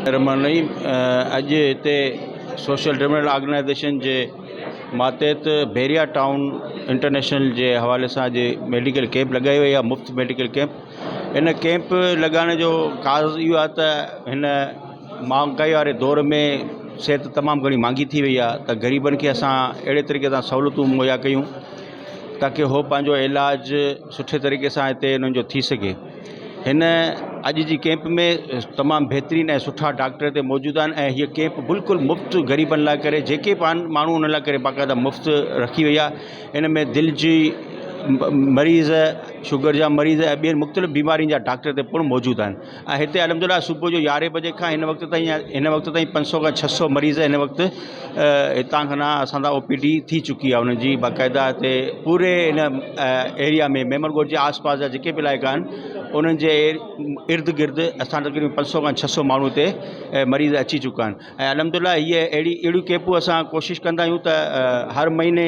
रहमान रहीम अॼु हिते social development organisation जे मातहत Bairiya town international जे हवाले से अॼु मेडिकल कैंप लगाई वई आहे, मुफ़्त मेडिकल कैंप। इन कैंप लगाने जो काज़ इहो आहे त हिन महांगाई वारे दौर में सिहत तमामु घणी महांगी थी वई आहे, त ग़रीबनि खे असां अहिड़े तरीक़े सां सहूलियतूं मुहैया कयूं ताकि हो पंहिंजो इलाज सुठे तरीक़े सां हिते उन्हनि जो थी सघे। हिन अॼु जी कैंप में तमामु बहितरीन ऐं सुठा डॉक्टर हिते मौजूदु आहिनि ऐं हीअ कैंप बिल्कुलु मुफ़्त ग़रीबनि लाइ करे, जेके माण्हू उन लाइ करे बाक़ाइदा मुफ़्त रखी वई आहे। इन में दिलि जी मरीज़, शुगर जा मरीज़ ऐं ॿियनि मुख़्तलिफ़ बीमारियुनि जा डॉक्टर हिते पिणु मौजूदु आहिनि। ऐं हिते अलहमदुलिल्लाह सुबुह जो 11 बजे खां हिन वक़्त ताईं 500 खां 600 मरीज़ हिन वक़्तु हितां खां असां OPD थी चुकी आहे। उनजी बाक़ाइदा हिते पूरे इन एरिया में मेमनगोड जे आसपास जा जेके बि इलाइक़ा आहिनि उन्हनि जे इर्द गिर्द असां तक़रीबन 500 खां 600 माण्हू हिते मरीज़ अची चुका आहिनि। ऐं अलहमदुलिल्लाह हीअ अहिड़ियूं कैंपूं असां कोशिशि कंदा आहियूं त हर महीने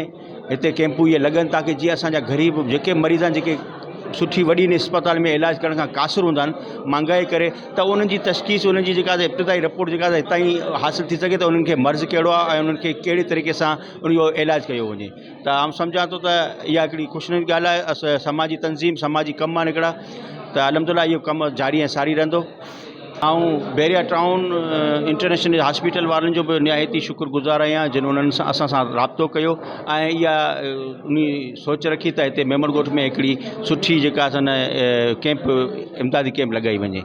हिते कैंपूं इहे लॻनि ताकि जीअं असांजा ग़रीब जेके मरीज़ आहिनि, जेके सुठी वॾी अस्पताल में इलाज करण खां क़ासिर हूंदा आहिनि महांगाई करे, त उन्हनि जी तशख़ीस, उन्हनि जी जेका इब्तिदाई रिपोर्ट जेका हितां ई हासिलु थी सघे त उन्हनि खे मर्ज़ कहिड़ो आहे ऐं उन्हनि खे कहिड़ी तरीक़े सां उनजो इलाज कयो वञे। त आउं सम्झां थो त इहा हिकिड़ी ख़ुशनुदी ॻाल्हि आहे। समाजी तंज़ीम, समाजी कम आहिनि हिकिड़ा, त अलहमदुलिल्लाह इहो कमु जारी ऐं सारी रहंदो। ऐं बैरिया टाउन इंटरनेशनल हॉस्पिटल वारनि जो बि निहायती शुक्रगुज़ार आहियां जिन उन्हनि सां असां सां राब्तो कयो ऐं इहा उन सोच रखी त हिते मेमनगोट में हिकिड़ी सुठी जेका असां कैंप इमदादी कैंप लॻाई वञे।